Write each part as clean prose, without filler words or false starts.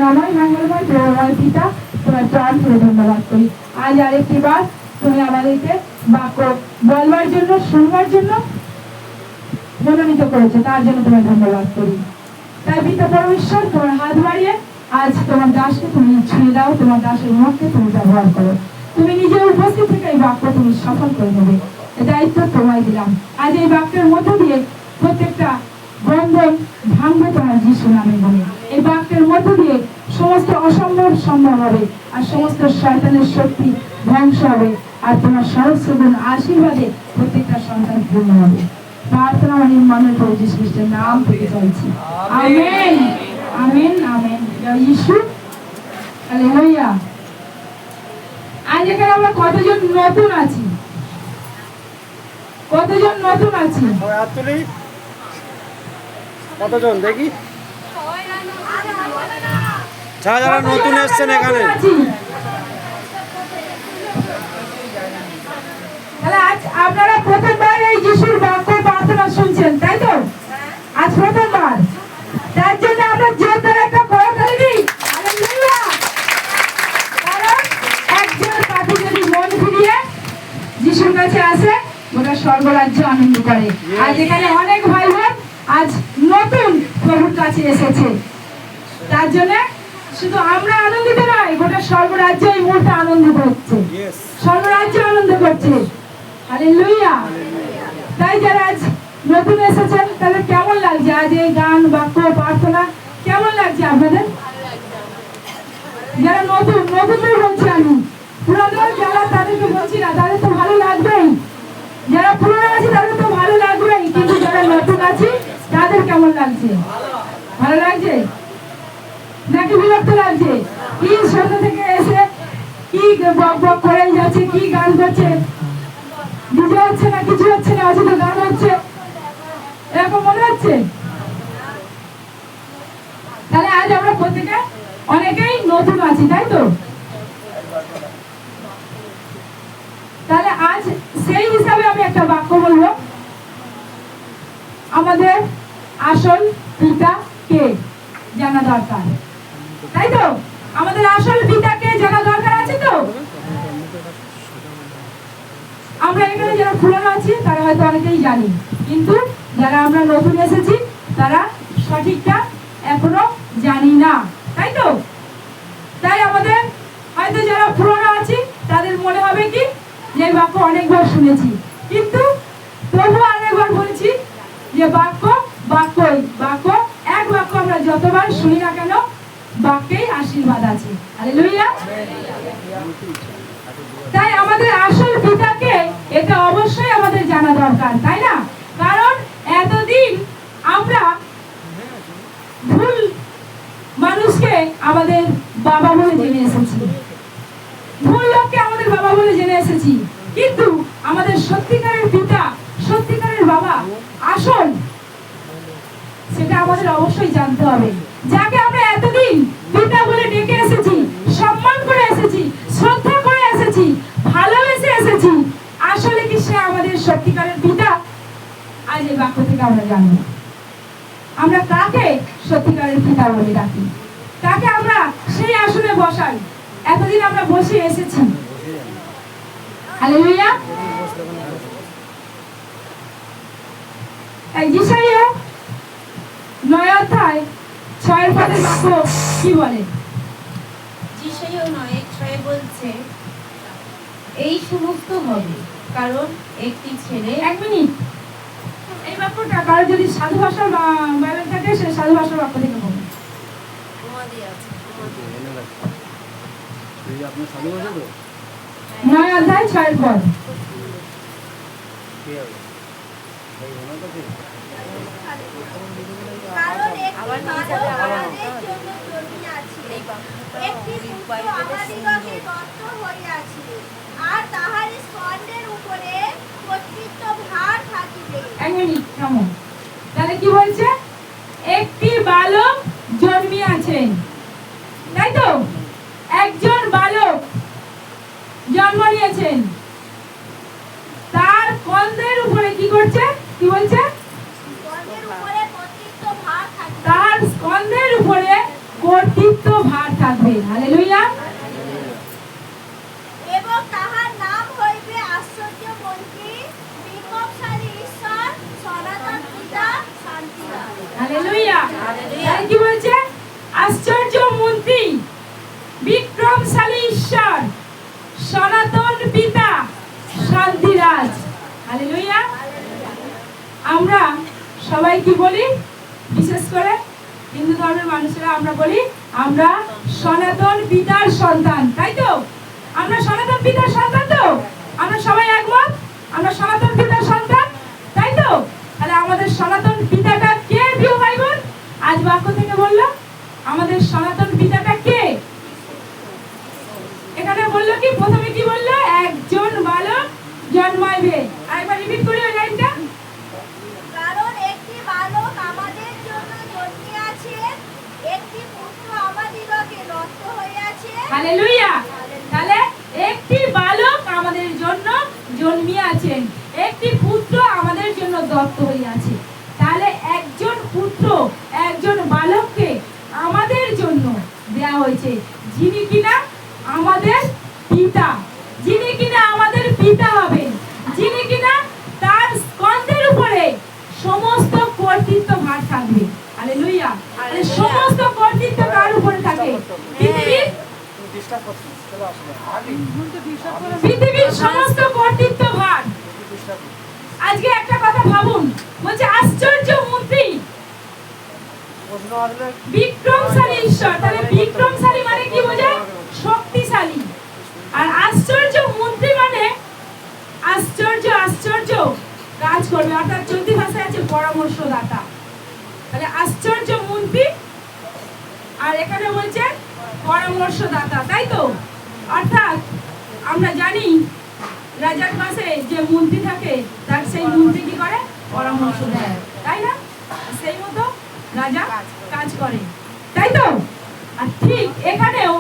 করুণাময় মঙ্গলময় প্রেমময় পিতা, তোমার প্রাণ করে ধন্যবাদ করি। আজ আরেকটি বার তুমি আমাদেরকে বাক্য বলবার জন্য, শুনবার জন্য মনোনীত করেছো, তার জন্য তোমার ধন্যবাদ করি। তাই পিতা পরমেশ্বর, তোমার হাত বাড়িয়ে আজ তোমার দাসকে তুমি ছুঁয়ে দাও, তোমার দাসের মুখকে তুমি ব্যবহার করো। তুমি নিজে উপস্থিত থেকে এই বাক্য তুমি সফল করে নেবে, দায়িত্ব তোমায় দিলাম। আজ এই বাক্যের মধ্য দিয়ে প্রত্যেকটা বন্ধন ভাঙবে তোমার যিশু নামে বলে। এই বাক্যের মধ্য দিয়ে সমস্ত অসম্ভব সম্ভব হবে, আর সমস্ত শয়তানের শক্তি ধ্বংস হবে, আর তোমার সহস্রগুণ আশীর্বাদে প্রত্যেকটা সন্তান পূর্ণ হবে। প্রার্থনা মানে মনের প্রভু যীশু খ্রিস্টের নাম থেকে চাইছি, আমেন আমেন আমেন। জয় যিশু, হালেলুয়া। আজ এখানে আমরা কতজন নতুন আছি? কতজন নতুন আছি? কতজন দেখি? যারা নতুন এসেছেন এখানে, তাহলে আজ আপনারা প্রথমবার এই যিশুর বাক্য প্রার্থনা শুনছেন, তাই তো? আজ প্রথমবার, তার জন্য আমরা জোরদার একটা করতালি দিই, হালেলুয়া। কারণ একজন পাপী যদি মন ফিরিয়ে যিশুর কাছে আসে, গোটা স্বর্গরাজ্য আনন্দ করে। আজ এখানে অনেক ভাই বোন আজ নতুন প্রভুর কাছে এসেছে, তার জন্য শুধু আমরা আনন্দিত নয়, গোটা স্বর্গরাজ্য এই মুহূর্তে আনন্দ করছে, স্বর্গরাজ্য আনন্দ করছে, হালেলুয়া। তাই যারা আজ নতুন এসেছেন, তাহলে কেমন লাগছে আজ এই গান বাক্য প্রার্থনা? কেমন লাগছে আপনাদের? যারা নতুন নতুনদের বলছি আমি, পুরানো যারা তাদেরকে বলছি না, তাদের তো ভালো লাগবেই। যারা পুরনো আছে তাদের তো ভালো লাগবেই, কিন্তু যারা নতুন আছে তাদের কেমন লাগছে? ভালো লাগছে নাকি বিরক্ত লাগছে? কি সন্ধ্যা থেকে এসে কি বক বক করে যাচ্ছে, কি গান করছে, ডিজে হচ্ছে না, কিছু হচ্ছে না, অযথা গান হচ্ছে, এরকম মনে হচ্ছে? তাহলে আজ আমরা প্রত্যেকে অনেকেই নতুন আছি, তাই তো? তাহলে আজ সেই হিসাবে আমি একটা বাক্য বলবো, আমাদের আসল পিতা কে জানা দরকার, তাই তো? আমাদের আসল পিতাকে জানা দরকার আছে তো? আমরা এখানে যারা পুরানো আছি তারা হয়তো অনেকেই জানি, কিন্তু যারা আমরা নতুন এসেছি তারা সঠিকটা এখনো জানি না, তাই তো? তাই আমাদের হয়তো যারা পুরানো আছি তাদের মনে হবে কি যে বাক্য অনেকবার শুনেছি, কিন্তু তবু আরেকবার বলছি যে বাক্য বাক্যই বাক্য, এক বাক্য আমরা যতবার শুনি না কেন বাক্যেই আশীর্বাদ আছে, হালেলুয়া। তাই আমাদের আসল পিতাকে এটা অবশ্যই আমাদের জানা দরকার, তাই না? কারণ এতদিন আমরা ভুল মানুষকে আমাদের বাবা বলে জেনে এসেছি, ভুল লোককে আমাদের বাবা বলে জেনে এসেছি, কিন্তু আমাদের সত্যিকারের পিতা, সত্যিকারের বাবা আসল, সেটা আমাদের অবশ্যই জানতে হবে। যাকে আমরা এতদিন পিতা বলে ডেকে এসেছি, সম্মান করে এসেছি, শ্রদ্ধা করে এসেছি, ভালোবেসে এসেছি, আসলে কি সে আমাদের সত্যিকারের পিতা? আজ এই বাক্য থেকে আমরা জানব আমরা কাকে সত্যিকারের পিতা বলে ডাকি, কাকে আমরা সেই আসনে বসাই। এতদিন আমরা বসে এসেছি, হালেলুয়া। এই যিশাইয়া 9 অধ্যায় 6 পদের বাক্য কি বলে? যিশাইয়া 9:6 বলছে, এই সমস্ত হবে কারণ একটি ছেলে। এক মিনিট, এই বাক্যটা কারো যদি সাধু ভাষার বাইবেল থাকে সে সাধু ভাষার বাক্য থেকে বলুন। আপনার সাধু ভাষা তো 9 অধ্যায় 6 পদ। কারণ একটি আমাদের জন্য জন্মিয়াছে, একটি পুত্র আমাদিগকে দত্ত হইয়াছে, আর তাহার স্তনের উপরে কর্তৃত্ব ভার থাকিবে। এক মিনিট থামো, তাহলে কি বলছে? একটি বালক জন্মিয়াছেন, তাই তো? একজন বালক জন্ম নিয়েছেন, তার কন্দের উপরে কি করছে? কি বলছে? স্তনের উপরে কর্তৃত্ব ভার থাকিবে। তার স্কন্ধের উপরে কর্তৃত্ব ভার থাকবে। হালেলুয়া। এবং তাহার নাম হইবে আশ্চর্য মন্ত্রী, বিপ্লবশালী ঈশ্বর, সনাতন পিতা, শান্তিদাতা। হালেলুয়া। তাই কি বলছে? আশ্চর্য মন্ত্রী, বিক্রমশালী ঈশ্বর, সনাতন পিতা, শান্তিরাজ। হালেলুয়া। আমরা সবাই কি বলি? বিশেষ করে হিন্দু ধর্মের মানুষেরা আমরা বলি আমরা সনাতন পিতার সন্তান, তাই তো? আমরা সনাতন পিতার সন্তান তো? আমরা সবাই একমত আমরা সনাতন পিতার সন্তান, তাই তো? তাহলে আমাদের সনাতন পিতাটা কে প্রিয় ভাই বোন? আজ বাক্য থেকে বললো আমাদের সনাতন পিতাটা কে? এখানে বললো কি, প্রথমে কি বললো? একজন বালক জন্মাইবে। আরেকবার রিপিট করি ওই লাইনটা। কারণ একটি বালক আমাদের জন্য জন্মিয়াছেন, একটি পুত্র আমাদিগকে দত্ত হইয়াছে। হালেলুয়া। তাহলে একটি বালক আমাদের জন্য জন্মিয়াছেন, একটি পুত্র আমাদের জন্য দত্ত হইয়াছে। তাহলে একজন পুত্র, একজন বালককে আমাদের জন্য দেয়া হয়েছে, যিনি কিনা আমাদের পিতা, যিনি কিনা আমাদের পিতা হবেন, যিনি কিনা তার স্কন্ধের উপরে সমস্ত কর্তৃত্ব ভার থাকবে। হালেলুয়া। তাহলে সমস্ত কর্তৃত্ব কার উপরে থাকে? পৃথিবীর সমস্ত কর্তৃত্ব ভার। আজকে একটা কথা ভাবুন, বলছে আশ্চর্য মন্ত্রী, বিক্রমশালী ঈশ্বর। তাহলে বিক্রমশালী মানে কি বোঝায়? শক্তিশালী। আর আশ্চর্য মন্ত্রী মানে আশ্চর্য আশ্চর্য কাজ করবে, অর্থাৎ চলতি ভাষায় আছে পরামর্শদাতা। তাহলে আশ্চর্য মন্ত্রী আর এখানে বলছে পরামর্শদাতা, তাই তো? অর্থাৎ আমরা জানি রাজার পাশে যে মন্ত্রী থাকে তার সেই মন্ত্রী কি করে? পরামর্শ দেয়, তাই না? সেই মতো রাজা কাজ করে, তাই তো? আর ঠিক এখানেও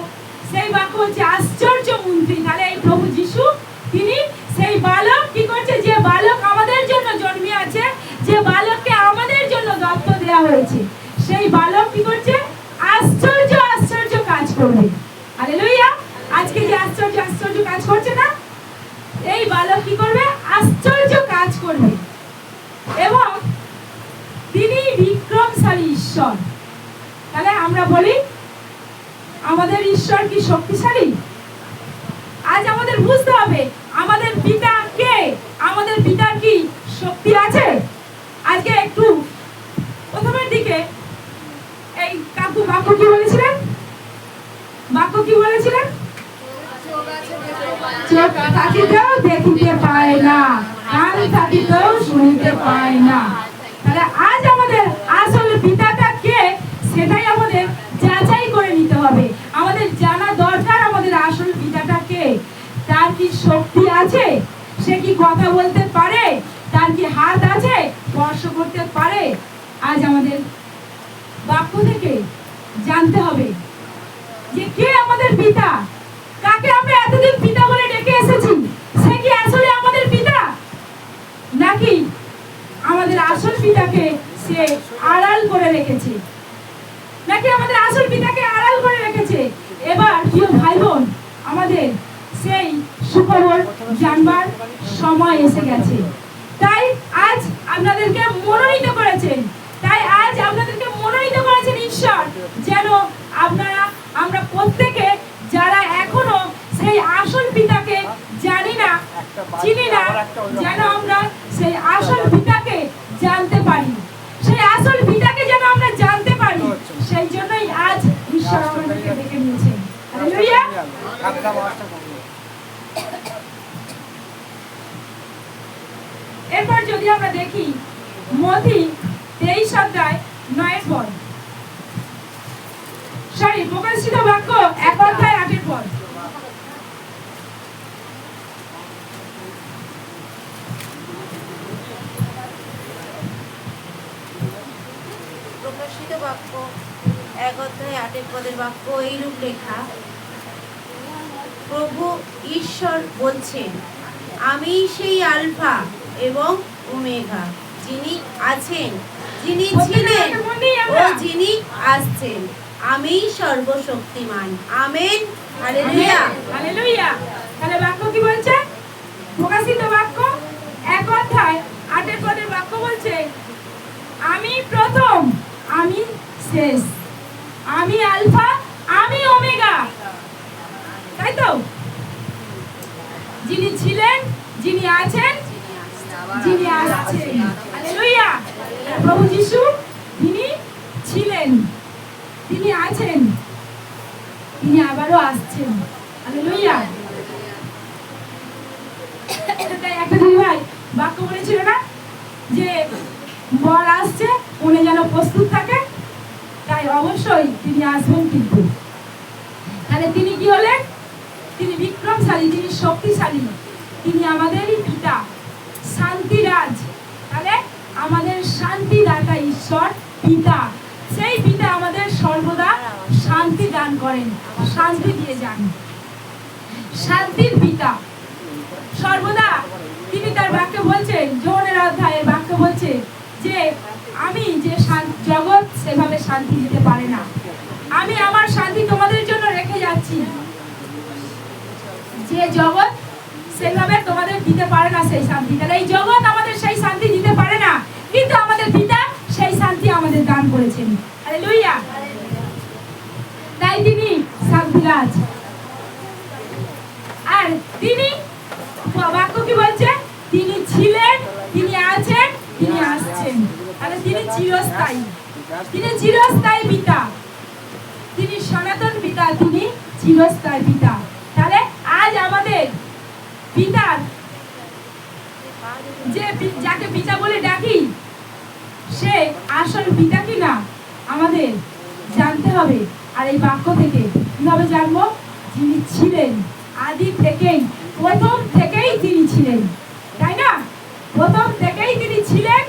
সেই বাক্য হচ্ছে আশ্চর্য মন্ত্রী। তাহলে এই প্রভু যিশু তিনি সেই বালক কি করছে? যে বালক আমাদের জন্য জন্মিয়াছে, যে বালককে আমাদের জন্য দত্ত দেওয়া হয়েছে, সেই বালক কি করছে? আশ্চর্য আশ্চর্য কাজ করবে। হালেলুয়া। আজকে যে আশ্চর্য আশ্চর্য কাজ করছে না, এই বালক কি করবে? আশ্চর্য কাজ করবে। এবং তিনি বিক্রমশালী ঈশ্বর। তাহলে আমরা বলি আমাদের ঈশ্বর কি শক্তিশালী? আজ আমাদের বুঝতে হবে আমাদের পিতা কে, আমাদের পিতার কি শক্তি আছে? আজকে একটু প্রথমের দিকে এই কাকু বাক্য কি বলেছিলেন? বাক্য কি বলেছিলেন? চোখ থাকিতেও দেখিতে পায় না, কান থাকিতেও শুনিতে পায় না। তাহলে আজ আমাদের আসল পিতাটা কে সেটাই আমাদের যাচাই করে নিতে হবে। আমাদের জানা দরকার আমাদের আসল পিতাটা কে। তার কি শক্তি আছে? সে কি কথা বলতে পারে? তার কি হাত আছে? স্পর্শ করতে পারে? আজ আমাদের বাক্য থেকে জানতে হবে যে কে আমাদের পিতা, কাকে আমরা এতদিন পিতা বলে ডেকে এসেছি, সে কি আসলে আমাদের পিতা, নাকি আমাদের আসল পিতাকে সে আড়াল করে রেখেছে, নাকি আমাদের আসল পিতাকে আড়াল করে রেখেছে? এবার প্রিয় ভাই বোন, আমাদের সেই সুখবর জানবার সময় এসে গেছে। তাই আজ আপনাদেরকে মনোনীত করেছেন, তাই আজ আপনাদেরকে মনোনীত করেছেন ঈশ্বর, যেন আমরা প্রত্যেকে যারা এখনো সেই আসল পিতাকে জানি না, চিনি না, যেন আমরা সেই আসল পিতাকে জানতে পারি, সেই আসল পিতাকে যেন আমরা জানতে পারি। সেই জন্যই আজ ঈশ্বর আমাদেরকে ডেকে নিয়েছেন। হালেলুয়া। এরপর যদি আমরা দেখি মথি 23 অধ্যায় 9 পদ, প্রকাশিত বাক্য 1 অধ্যায় 8 পদ। প্রকাশিত বাক্য 1 অধ্যায় 8 পদের বাক্য এইরূপ লেখা, প্রভু ঈশ্বর বলছেন, আমি সেই আলফা এবং ওমেগা, যিনি আছেন, যিনি ছিলেন ও যিনি আসছেন, আমিই সর্বশক্তিমান। আমেন। হালেলুয়া। হালেলুয়া। তাহলে বাক্য কি বলছে? প্রকাশিত বাক্য 1 পদের বাক্য বলছে, আমি প্রথম, আমি শেষ, আমি আলফা, আমি ওমেগা। তাই তো? যিনি ছিলেন, যিনি আছেন, যিনি আসছেন। হালেলুয়া। প্রভু যিশু তিনি ছিলেন, তিনি আছেন, তিনি আবারও আসছেন। হালেলুয়া। তাই একটা দিদি ভাই বাক্য বলেছিল না যে বর আসছে, উনি যেন প্রস্তুত থাকে। তাই অবশ্যই তিনি আসবেন। কিন্তু তাহলে তিনি কি হলেন? তিনি বিক্রমশালী, তিনি শক্তিশালী, তিনি আমাদেরই পিতা, শান্তিরাজ। তাহলে আমাদের শান্তিদাতা ঈশ্বর পিতা, সেই পিতা আমাদের সর্বদা শান্তি দান করেন, শান্তি দিয়ে যান। শান্তির পিতা সর্বদা তিনি তার বাক্যে বলছেন, যোহনের অধ্যায়ের বাক্য বলছে যে আমি যে জগৎ সেভাবে শান্তি দিতে পারে না, আমি আমার শান্তি তোমাদের জন্য রেখে যাচ্ছি। যে জগৎ সেভাবে তোমাদের দিতে পারে না সেই শান্তি, তাহলে এই জগৎ আমাদের সেই শান্তি দিতে পারে না, কিন্তু আমাদের পিতা সেই শান্তি আমাদের দান করেছেন। হালেলুয়া। তাই তিনি শান্তিরাজ। আর তিনি বাক্য কি বলছে? তিনি ছিলেন, তিনি আছেন, তিনি আসছেন। তাহলে তিনি চিরস্থায়ী, তিনি চিরস্থায়ী পিতা, তিনি সনাতন পিতা, তিনি চিরস্থায়ী পিতা। তাহলে আজ আমাদের পিতার যে যাকে পিতা বলে ডাকি, সে আসল পিতা কিনা আমাদের জানতে হবে। আর এই বাক্য থেকে কিভাবে জানবো? যিনি ছিলেন আদি থেকেই, প্রথম থেকেই তিনি ছিলেন, তাই না? প্রথম থেকেই তিনি ছিলেন,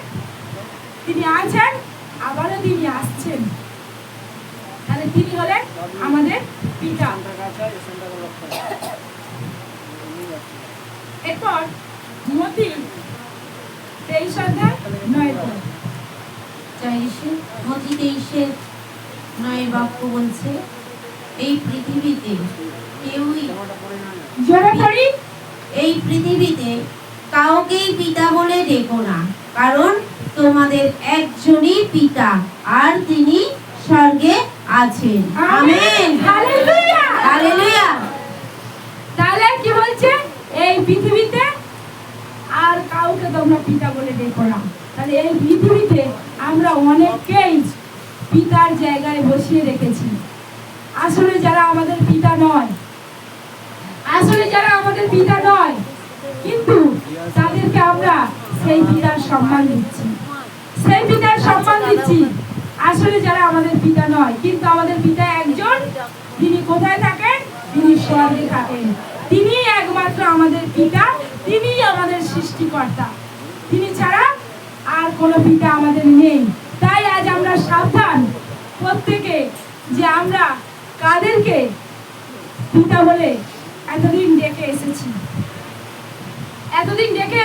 তিনি আছেন, আবারও তিনি আসছেন। তাহলে তিনি হলেন আমাদের পিতা। এরপর মতি 23:9 মতি 23:9 বাক্য বলছে, এই পৃথিবীতে কেউই জোরে পড়ি, এই পৃথিবীতে কাউকেই পিতা বলে ডেকো না, কারণ তোমাদের একজনই পিতা, আর তিনি স্বর্গে আছেন। আমেন। হালেলুয়া। হালেলুয়া। তাহলে কি বলছে? এই পৃথিবীতে আর কাউকে তোমরা পিতা বলে ডেকো না। তাহলে এই পৃথিবীতে আমরা অনেককেই পিতার জায়গায় বসিয়ে রেখেছি। আসলে যারা আমাদের পিতা নয়, আসলে যারা আমাদের পিতা নয়, কিন্তু তাদেরকে আমরা সেই পিতার সম্মান দিচ্ছি, সেই পিতার সম্মান দিচ্ছি। আসলে যারা আমাদের পিতা নয়, কিন্তু আমাদের পিতা একজন। তিনি কোথায় থাকেন? তিনি স্বর্গে থাকেন। তিনি একমাত্র আমাদের পিতা, তিনি আমাদের সৃষ্টিকর্তা। তিনি ছাড়া আর কোনো পিতা আমাদের নেই। তাই আজ আমরা সাবধান প্রত্যেকে যে আমরা কাদেরকে পিতা বলে এতদিন ডেকে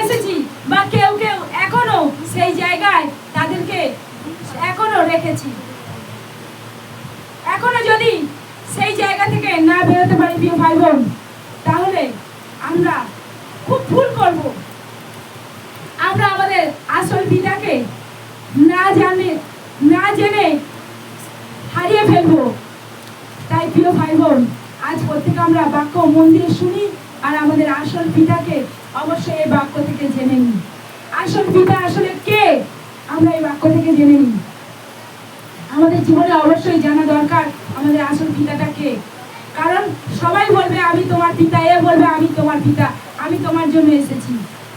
এসেছি, বা কেউ কেউ এখনো সেই জায়গায় তাদেরকে এখনো রেখেছি। এখনো যদি সেই জায়গা থেকে না বেরোতে পারি প্রিয় ভাই বোন, তাহলে আমরা খুব ভুল করব। আমরা আমাদের আসল পিতাকে না জেনে হারিয়ে ফেলবো। তাই প্রিয় ভাই বোন, আজ প্রত্যেকে আমরা বাক্য মন দিয়ে শুনি, আর আমাদের আসল পিতাকে অবশ্যই এই বাক্য থেকে জেনে নিই। আসল পিতা আসলে কে, আমরা এই বাক্য থেকে জেনে নিই। আমাদের জীবনে অবশ্যই জানা দরকার আমাদের আসল পিতাটা কে। কারণ সবাই বলবে আমি তোমার পিতা, এ বলবে আমি তোমার পিতা, আমি তোমার জন্য এসেছি।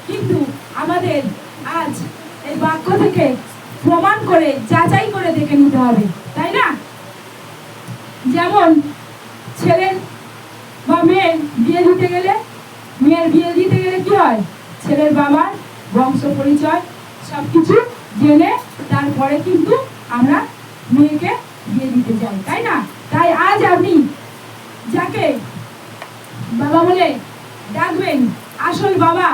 কিন্তু আমাদের আজ এই বাক্য থেকে প্রমাণ করে, যাচাই করে দেখে নিতে হবে, তাই না? যেমন ছেলের বা মেয়ের বিয়ে দিতে গেলে, কি হয়? ছেলের বাবার বংশ পরিচয় সবকিছু জেনে তারপরে কিন্তু আমরা মেয়েকে বিয়ে দিতে যাই, তাই না? তাই আজ আপনি যাকে বাবা বলে ডাকবেন, আসল বাবা,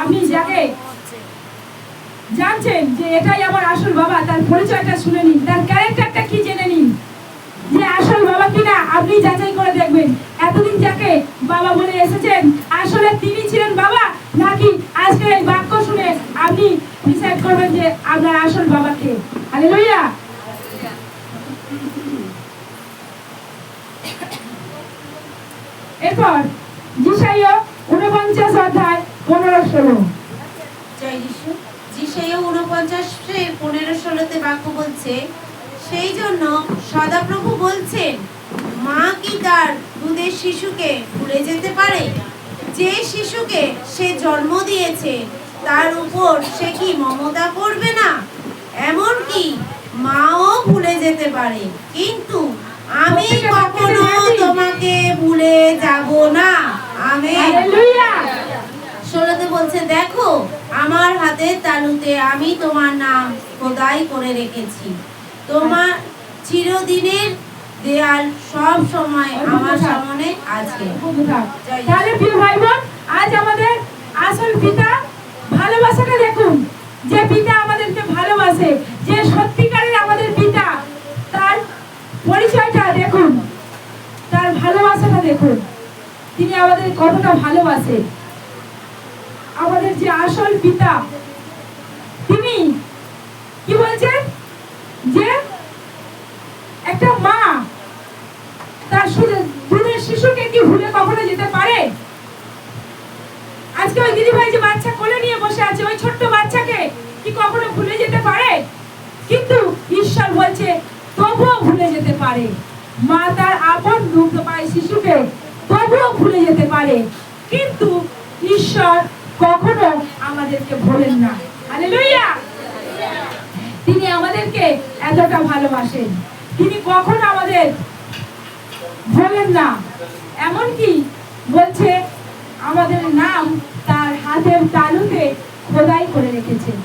আপনি যাকে জানছেন যে এটাই আমার আসল বাবা, তার পরিচয়টা শুনে নিন, তার ক্যারেক্টারটা কি জেনে নিন, যে কিনা আপনি যাচাই করে দেখবেন। এতদিন যাকে বাবা বলে এসেছেন আসলে তিনি ছিলেন বাবা, নাকি আজকে এই বাক্য শুনে আপনি ডিসাইড করবেন যে আপনার আসল বাবা কে। হালেলুয়া। এরপর যিশাইয়া 49 অধ্যায় 15-16। জয় যিশু। যিশাইয়া 49:15-16 বাক্য বলছে, সেই জন্য সদাপ্রভু বলছেন, মা কি তার দুধের শিশুকে ভুলে যেতে পারে? যে শিশুকে সে জন্ম দিয়েছে তার উপর সে কি মমতা করবে না? এমনকি মাও ভুলে যেতে পারে, কিন্তু আমি কখনো তোমাকে ভুলে যাব না। আমেন। হালেলুয়া। 16 বলছে, দেখো আমার হাতের তালুতে আমি তোমার নাম খোদাই করে রেখেছি, তোমার চিরদিনের দেয়াল সব সময় আমার সামনে আছে। তাহলে প্রিয় ভাই বোন, আজ আমাদের আসল পিতা ভালোবাসাটা দেখুন, যে পিতা আমাদেরকে ভালোবাসে, যে সত্যিকারের আমাদের পিতা, তার পরিচয়টা দেখুন, তার ভালোবাসাটা দেখুন, তিনি আমাদের কতটা ভালোবাসে। আমাদের যে আসল পিতা, তিনি কি বলছেন যে একটা মা তার দুধের শিশুকে কি ভুলে কখনো যেতে পারে? আজকে ওই দিদি ভাই যে বাচ্চা কোলে নিয়ে বসে আছে, ওই ছোট্ট বাচ্চাকে কি কখনো ভুলে যেতে পারে? কিন্তু ঈশ্বর বলছে তবুও ভুলে যেতে পারে। মা তার আপন দুগ্ধপায়ী শিশুকে তবুও ভুলে যেতে পারে, কিন্তু ঈশ্বর কখনো আমাদেরকে ভোলেন না। হালেলুয়া। তিনি আমাদেরকে এতটা ভালোবাসেন, তিনি কখনো আমাদের ভোলেন না। এমনকি বলছে আমাদের নাম তার হাতের তালুতে খোদাই করে রেখেছেন।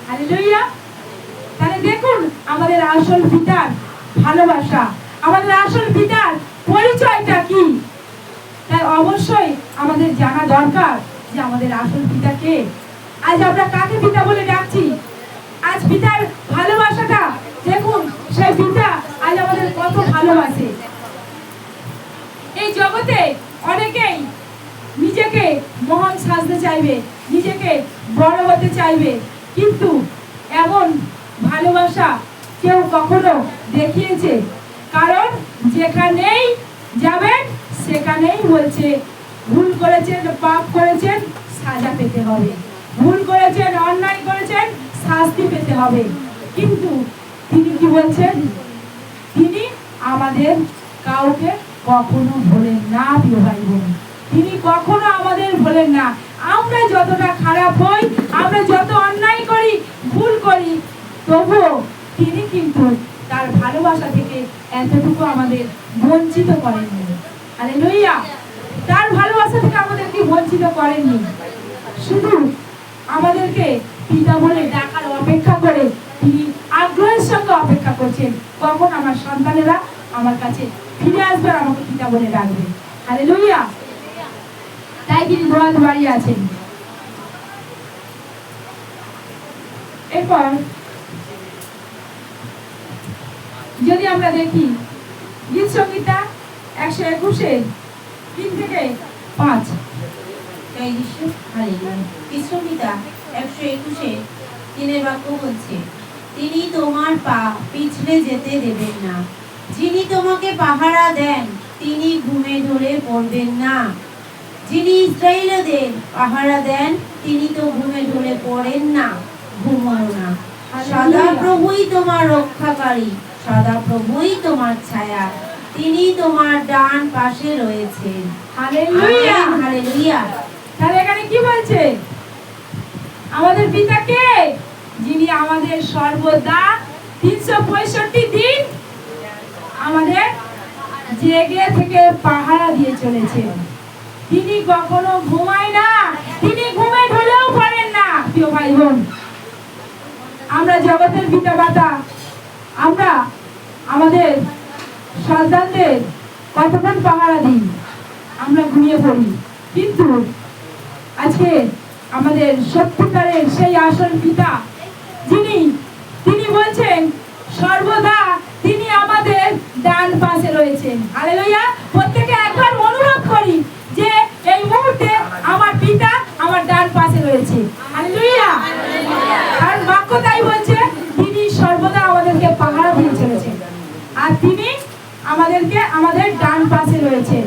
হালেলুয়া। তাহলে দেখুন আমাদের আসল পিতার ভালোবাসা, আমাদের আসল পিতার পরিচয়টা কি। তাই অবশ্যই আমাদের জানা দরকার যে আমাদের আসল পিতা কে। আজ আমরা কাকে পিতা বলে ডাকছি? আজ পিতার ভালোবাসাটা দেখুন, সেই পিতা আজ আমাদের কত ভালোবাসে। এই জগতে অনেকেই নিজেকে মহান সাজতে চাইবে, নিজেকে বড় হতে চাইবে, কিন্তু এমন ভালোবাসা কেউ কখনো দেখিয়েছে? কারণ যেখানেই যাবেন সেখানেই বলছে ভুল করেছেন, পাপ করেছেন, সাজা পেতে হবে, ভুল করেছেন, অন্যায় করেছেন, শাস্তি পেতে হবে। কিন্তু তিনি কি বলছেন? তিনি আমাদের কাউকে কখনো ভোলেন না। প্রিয় ভাই বোন, তিনি কখনো আমাদের ভোলেন না। আমরা যতটা খারাপ হই, আমরা যত অন্যায় করি, ভুল করি, তবুও তিনি কিন্তু তার ভালোবাসা থেকে এতটুকু আমাদের বঞ্চিত করেননি। হালেলুয়া। তার ভালোবাসা থেকে আমাদেরকে বঞ্চিত করেননি, শুধু আমাদেরকে পিতা বলে ডাকার অপেক্ষা করে তিনি আগ্রহের সঙ্গে অপেক্ষা করছেন, কখন আমার সন্তানেরা আমার কাছে ফিরে আসবে, আমাকে পিতা বলে ডাকবে। হালেলুয়া। তাই তিনি দোয়াত বাড়িয়ে আছেন। এরপর যদি আমরা দেখি গীত সংহিতা 121-3-5। জয় যিশু। হালেলুয়া। গীতসংহিতা 121-3 বাক্য বলছে, তিনি তোমার পা পিছলে যেতে দেবেন না, যিনি তোমাকে পাহারা দেন তিনি ঘুমে ঢলে পড়বেন না। যিনি ইসরায়েলদের পাহারা দেন তিনি তো ঘুমে ঢলে পড়েন না, ঘুমোনো না। সদা প্রভুই তোমার রক্ষাকারী, সদা প্রভুই তোমার ছায়া, তিনি তোমার ডান পাশে রয়েছেন। হালেলুয়া। হালেলুয়া। তাহলে এখানে কি বলছে? আমাদের পিতা কে? যিনি আমাদের সর্বদা 365 দিন আমাদের জেগে থেকে পাহারা দিয়ে চলেছেন। তিনি কখনো ঘুমায় না, তিনি ঘুমে ঢলেও পড়েন না। প্রিয় ভাই বোন, আমরা জগতের পিতা মাতা, আমরা আমাদের সন্তানদের কতক্ষণ পাহারা দিই? আমরা ঘুমিয়ে পড়ি। কিন্তু আজকে আমাদের সত্যিকারের সেই আসল পিতা যিনি, তিনি বলছেন সর্বদা তিনি আমাদের ডান পাশে রয়েছেন। হালেলুয়া। প্রত্যেকে একবার অনুভব করি যে এই মুহূর্তে আমার পিতা আমার ডান পাশে রয়েছে। হালেলুয়া। কারণ বাক্য তাই বলছে, তিনি সর্বদা আমাদেরকে পাহারা দিয়ে চলেছেন, আর তিনি আমাদেরকে আমাদের ডান পাশে রয়েছেন।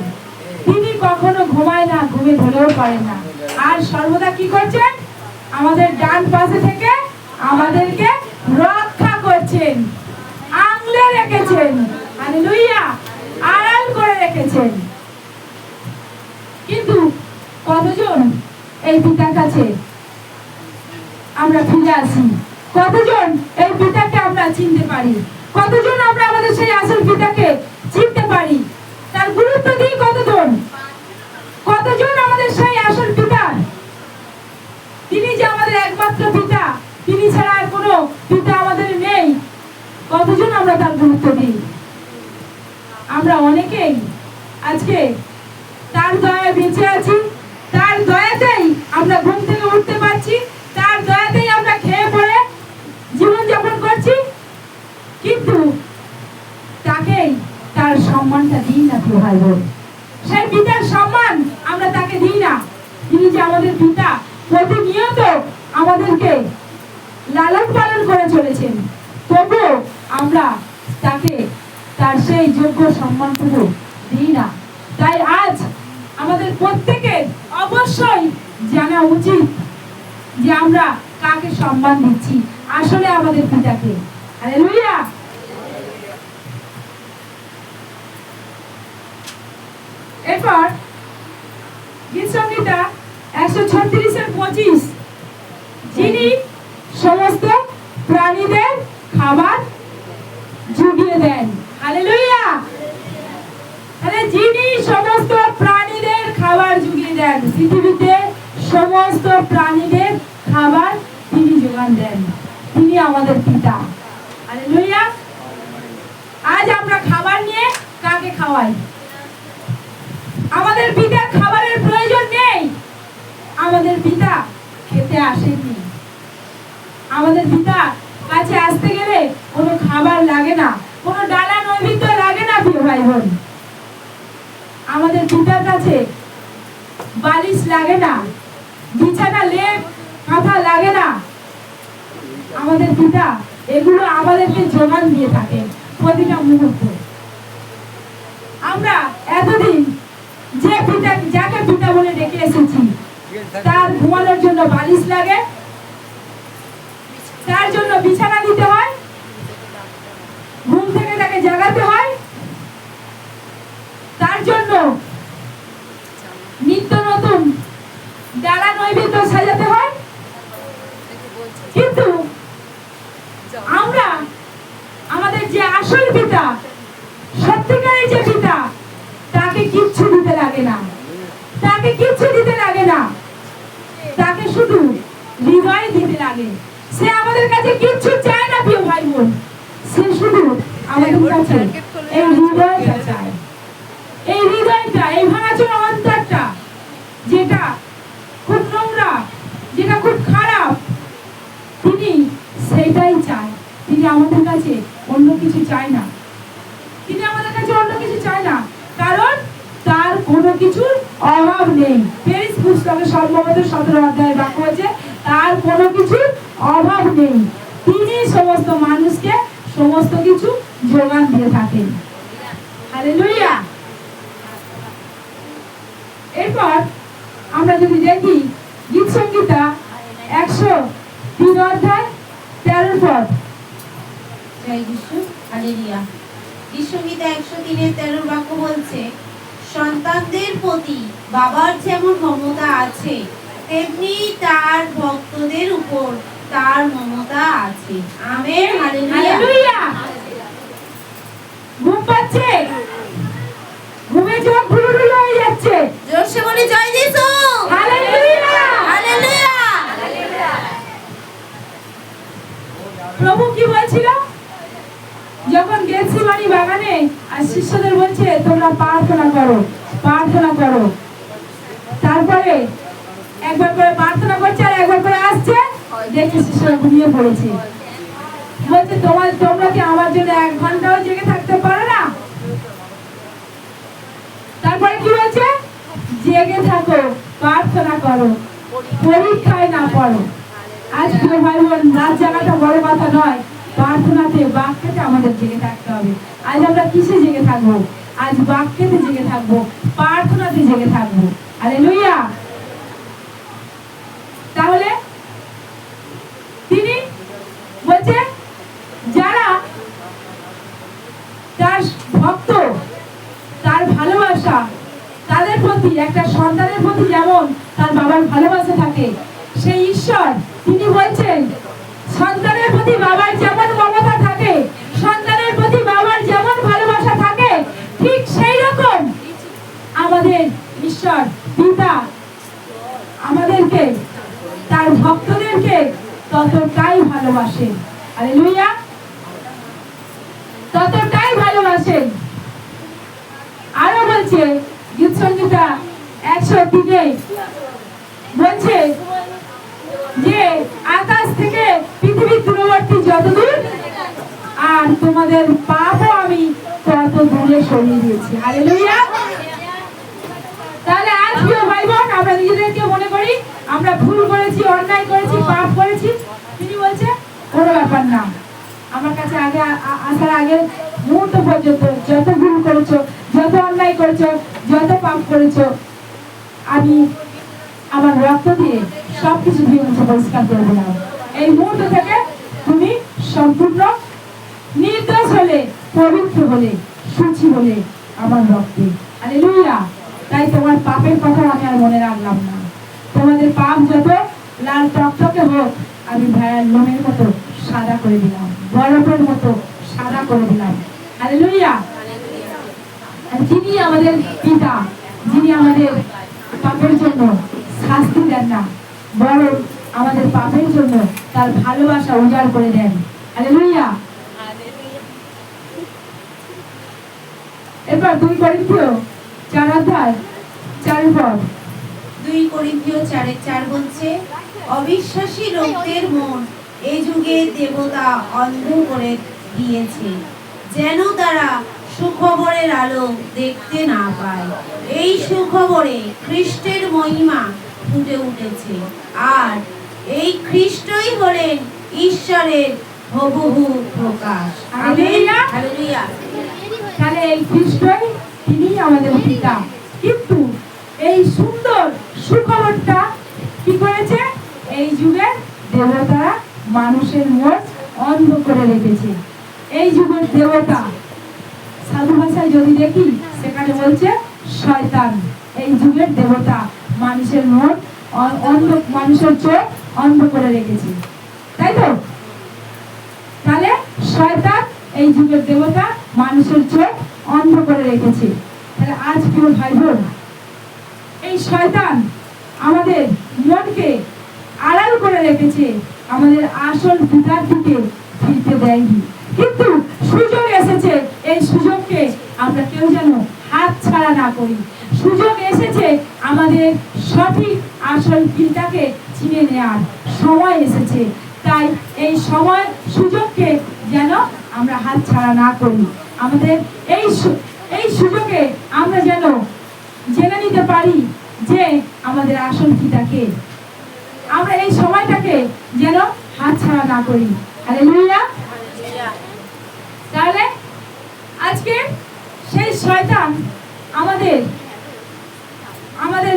তিনি কখনো ঘুমায় না, ঘুমে ধরেও পারেন না, আর সর্বদা কি করছেন? আমাদের ডান পাশে থেকে আমাদেরকে রক্ষা করছেন, আংলে রেখেছেন। হালেলুয়া। আড়াল করে রেখেছেন। কিন্তু কতজন এই পিতার কাছে আমরা ফিরে আসি? কতজন এই পিতাকে আমরা চিনতে পারি? কতজন আমরা আমাদের সেই আসল পিতাকে চিনতে পারি? তার গুরুত্ব দিই কতজন? কতজন আমাদের সেই আসল পিতা, তিনি যে আমাদের একমাত্র পিতা, তিনি ছাড়া আর কোনো পিতা আমাদের নেই, কতজন আমরা তার গুরুত্ব দিই? আমরা অনেকেই আজকে তার দয়ায় বেঁচে আছি, তার দয়াতেই আমরা ঘুম থেকে উঠতে পারছি, তার দয়াতেই আমরা খেয়ে পড়ে জীবন যাপন করছি, কিন্তু তাকেই তার সম্মানটা দিই না। প্রিয় ভাই বোন, সেই পিতার সম্মান আমরা তাকে দিই না। তিনি যে আমাদের পিতা, প্রতিনিয়ত আমাদেরকে লালন পালন করে চলেছেন, তবুও আমরা তাকে তার সেই যোগ্য সম্মানটুকু দিই না। তাই আজ আমাদের প্রত্যেকের অবশ্যই জানা উচিত যে আমরা কাকে সম্মান দিচ্ছি, আসলে আমাদের পিতাকে। হালেলুয়া। এরপর গীত সংহিতা 136:25, যিনি সমস্ত প্রাণীদের খাবার জুগিয়ে দেন। হালেলুয়া। তাহলে যিনি সমস্ত প্রাণীদের খাবার জুগিয়ে দেন, পৃথিবীতে সমস্ত প্রাণীদের খাবার তিনি যোগান দেন, তিনি আমাদের পিতা। হালেলুয়া। আজ আমরা খাবার নিয়ে কাকে খাওয়াই? আমাদের পিতার খাবারের প্রয়োজন নেই। আমাদের পিতা খেতে আসেননি। আমাদের পিতা কাছে আসতে গেলে কোনো খাবার লাগে না, কোনো ডালা নৈবেদ্য লাগে না। প্রিয় ভাই বোন, আমাদের পিতার কাছে বালিশ লাগে না, বিছানা লেপ কাঁথা লাগে না। আমাদের পিতা এগুলো আমাদেরকে যোগান দিয়ে থাকে প্রতিটা মুহূর্তে। আমরা এতদিন যে পিতা, যাকে পিতা বলে ডেকে এসেছি, তার ঘুমানোর জন্য বালিশ লাগে, তার জন্য বিছানা দিতে হয়, ঘুম থেকে তাকে জাগাতে হয়, তার জন্য নিত্য নতুন ডালা নৈবেদ্য সাজাতে হয়। কিন্তু আমরা আমাদের যে আসল পিতা, সত্যিকারের যে পিতা, তাকে কিচ্ছু দিতে লাগে না, তাকে কিচ্ছু দিতে লাগে না, তাকে শুধু হৃদয় দিতে লাগে। সে আমাদের কাছে কিচ্ছু চায় না। প্রিয় ভাই বোন, সে শুধু আমাদের কাছে এই হৃদয়টা চায়, এই হৃদয়টা, এই ভাঙাচোরা অন্তরটা, যেটা খুব নোংরা, যেটা খুব খারাপ, তিনি সেটাই চায়। তিনি আমাদের কাছে অন্য কিছু চায় না, তিনি আমাদের কাছে অন্য কিছু চায় না, কারণ তার কোনো কিছুর অভাব নেই। পেরিস পুস্তকে সম্ভবত 17 অধ্যায়ের বাক্য আছে, তার কোনো কিছুর অভাব নেই। তিনি সমস্ত মানুষকে সমস্ত কিছু যোগান দিয়ে থাকেন। হালেলুয়া। এরপর আমরা যদি দেখি গীত সংহিতা 103 অধ্যায় 13 পদ। জয় যিশু। হালেলুয়া। গীত সংহিতা 103:13 বাক্য বলছে, সন্তানদের প্রতি বাবার যেমন মমতা আছে, তেমনি তার ভক্তদের উপর তার মমতা আছে। আমেন। হালেলুয়া। হালেলুয়া। ঘুম পাচ্ছে, ঘুমে চোখ ঘুরুঘুরু হয়ে যাচ্ছে, জোরসে বলি জয় যিশু। হালেলুয়া। হালেলুয়া। প্রভু কি বলছিল যখন গেতসেমানি বাগানে আর শিষ্যদের বলছে তোমরা প্রার্থনা করো, প্রার্থনা করো, তারপরে একবার করে প্রার্থনা করছে আর একবার করে আসছে, দেখে শিষ্যরা ঘুমিয়ে পড়েছে। বলছে তোমরা কি আমার জন্য 1 ঘন্টাও জেগে থাকতে পারো না? জেগে থাকো, প্রার্থনা করো, পরীক্ষায় না পড়ো। আজ প্রিয় ভাই বোন, রাত জাগাটা বড় কথা নয়, প্রার্থনাতে বাক্যেতে আমাদের জেগে থাকতে হবে। আজ আমরা কিসে জেগে থাকবো? আজ বাক্যেতে জেগে থাকবো, প্রার্থনাতে জেগে থাকবো। হালেলুয়া। তাহলে তিনি বলছে যারা তার ভক্ত, তার ভালোবাসা, তাদের প্রতি, একটা সন্তানের প্রতি যেমন তার বাবার ভালোবাসা থাকে, সেই ঈশ্বর তিনি বলছেন সন্তানের প্রতি বাবার যেমন মমতা থাকে, সন্তানের প্রতি বাবার যেমন ভালোবাসা থাকে, ঠিক সেই রকম আমাদের ঈশ্বর পিতা আমাদেরকে, তার ভক্তদেরকে ততটাই ভালোবাসেন। হালেলুয়া, ততটাই ভালোবাসেন। আরো বলছে গীত সংহিতা 103 বলছে যে আকাশ থেকে পৃথিবীর দূরবর্তী যতদূর, আর তোমাদের পাপও আমি তত দূরে সরিয়ে দিয়েছি। হালেলুয়া। তাহলে আজ প্রিয় ভাই বোন, আমরা নিজেদেরকে মনে করি আমরা ভুল করেছি, অন্যায় করেছি, পাপ করেছি। তিনি বলছে কোনো ব্যাপার না, আমার কাছে আগে আসার আগে মুহূর্ত পর্যন্ত যত ভুল করেছো, যত অন্যায় করেছো, যত পাপ করেছো, আমি আমার রক্ত দিয়ে সবকিছু ধুয়ে মুছে পরিষ্কার করে দিলাম। এই মুহূর্ত থেকে তুমি সম্পূর্ণ নির্দোষ হলে, পবিত্র হলে, সূচি হলে আমার রক্তে। হালেলুয়া। তাই তোমার পাপের কথা আমি আর মনে রাখলাম না। তোমাদের পাপ যত লাল টকটকে হোক, আমি ভেড়ার লোমের মতো সাদা করে দিলাম, বরফের মতো সাদা করে দিলাম। হালেলুয়া। যিনি আমাদের পিতা, যিনি আমাদের পাপের জন্য শাস্তি দেন না, বরং আমাদের পাপের জন্য তার ভালোবাসা উজাড় করে দেন। হালেলুয়া। এরপর 2 করিন্থীয় 4:4 2 করিন্থীয় 4:4 বলছে, অবিশ্বাসী লোকদের মন এই যুগে দেবতা অন্ধ করে দিয়েছে, যেন তারা সুখবরের আলো দেখতে না পায়। এই সুখবরে খ্রিস্টের মহিমা ফুটে উঠেছে, আর এই খ্রিস্টই হলেন ঈশ্বরের হবহু প্রকাশ। আমেন। হালেলুয়া। তাহলে এই খ্রিস্টই, তিনি আমাদের পিতা। কিন্তু এই সুন্দর সুখবরটা কি করেছে? এই যুগের দেবতারা মানুষের মন অন্ধ করে রেখেছে। এই যুগের দেবতা, সাধু ভাষায় যদি দেখি সেখানে বলছে শয়তান। এই যুগের দেবতা মানুষের মন অন্ধ, মানুষের চোখ অন্ধ করে রেখেছে, তাই তো? তাহলে শয়তান, এই যুগের দেবতা মানুষের চোখ অন্ধ করে রেখেছে। তাহলে আজ প্রিয় ভাই বোন, এই শয়তান আমাদের মনকে আড়াল করে রেখেছে, আমাদের আসল পিতার দিকে ফিরতে দেয়নি। কিন্তু সুযোগ এসেছে, এই সুযোগকে আমরা কেউ যেন হাত ছাড়া না করি। সুযোগ এসেছে আমাদের সঠিক আসল পিতাকে চিনে নেওয়ার সময় এসেছে। তাই এই সময় সুযোগকে যেন আমরা হাত ছাড়া না করি। আমাদের এই সুযোগে আমরা যেন জেনে নিতে পারি যে আমাদের আসল পিতাকে। আমরা এই সময়টাকে যেন হাত ছাড়া না করি। হালেলুয়া। তাহলে আজকে সেই শয়তান আমাদের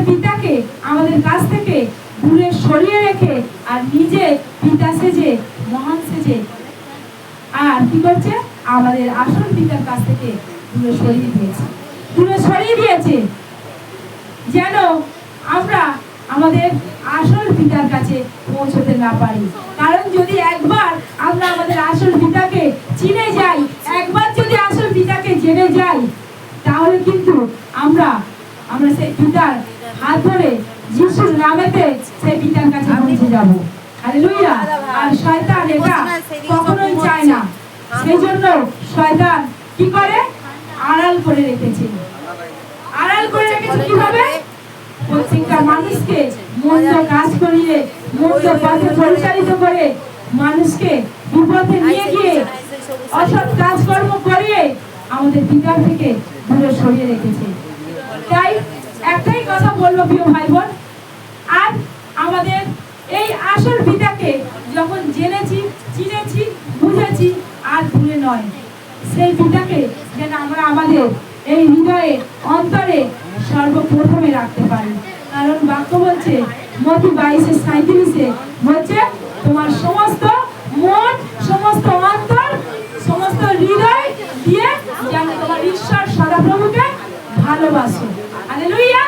পিতাকে আমাদের কাছ থেকে দূরে সরিয়ে রেখে, আর নিজে পিতা সেজে, মহান সেজে, আর কি করছে? আমাদের আসল পিতার কাছ থেকে দূরে সরিয়ে দিয়েছে, যেন আমরা আমাদের আসল পিতার কাছে পৌঁছতে না পারি। কারণ যদি একবার আমরা আমাদের আসল পিতাকে চিনে যাই, একবার যদি আসল পিতাকে জেনে যাই, তাহলে কিন্তু আমরা সেই পিতার হাত ধরে যিশুর নামেতে সেই পিতার কাছে পৌঁছে যাব। হালেলুয়া। আর শয়তান এটা কখনোই চায় না। সেই জন্য শয়তান কি করে? আড়াল করে রেখেছে। কিভাবে? প্রত্যেকটা মানুষকে মন্দ কাজ করিয়ে, মন্দ পথে পরিচালিত করে, মানুষকে বিপথে নিয়ে গিয়ে, অসৎ কাজকর্ম করিয়ে আমাদের পিতার থেকে দূরে সরিয়ে রেখেছে। তাই একটাই কথা বলবো প্রিয় ভাই বোন, আর আমাদের এই আসল পিতাকে যখন জেনেছি, চিনেছি, বুঝেছি, আর ভুলে নয়, সেই পিতাকে যেন আমরা আমাদের এই হৃদয়ে, অন্তরে সর্বপ্রথমে রাখতে পারি। কারণ বাক্য বলছে, মতি 22:37 বলছে, তোমার সমস্ত মন, সমস্ত অন্তর, সমস্ত হৃদয় দিয়ে যেন তোমার ঈশ্বর সদাপ্রভুকে ভালোবাসো। হালেলুয়া।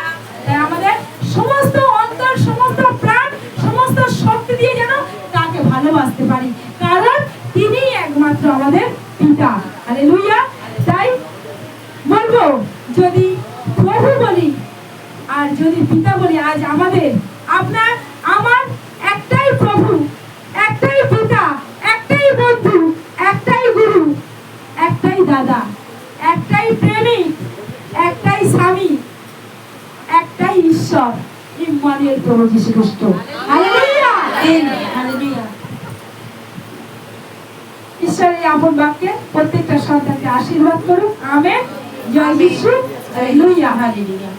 তাই আমাদের সমস্ত অন্তর, সমস্ত প্রাণ, সমস্ত শক্তি দিয়ে যেন তাকে ভালোবাসতে পারি, কারণ তিনি একমাত্র আমাদের পিতা। হালেলুয়া। তাই বলবো, যদি প্রভু বলি আর যদি পিতা বলি, আজ আমাদের, আপনার, আমার একটাই প্রভু, একটাই পিতা, একটাই বন্ধু, একটাই গুরু, একটাই দাদা, একটাই প্রেমিক, একটাই স্বামী, একটাই ঈশ্বর, ইম্মানুয়েল প্রভু যীশু খ্রিস্ট। হালেলুয়া। হালেলুয়া। ঈশ্বরের আপন বাক্যে প্রত্যেকটা সন্তানকে আশীর্বাদ করুক। আমেন। জয় যিশু। হালেলুয়া। হালেলুয়া।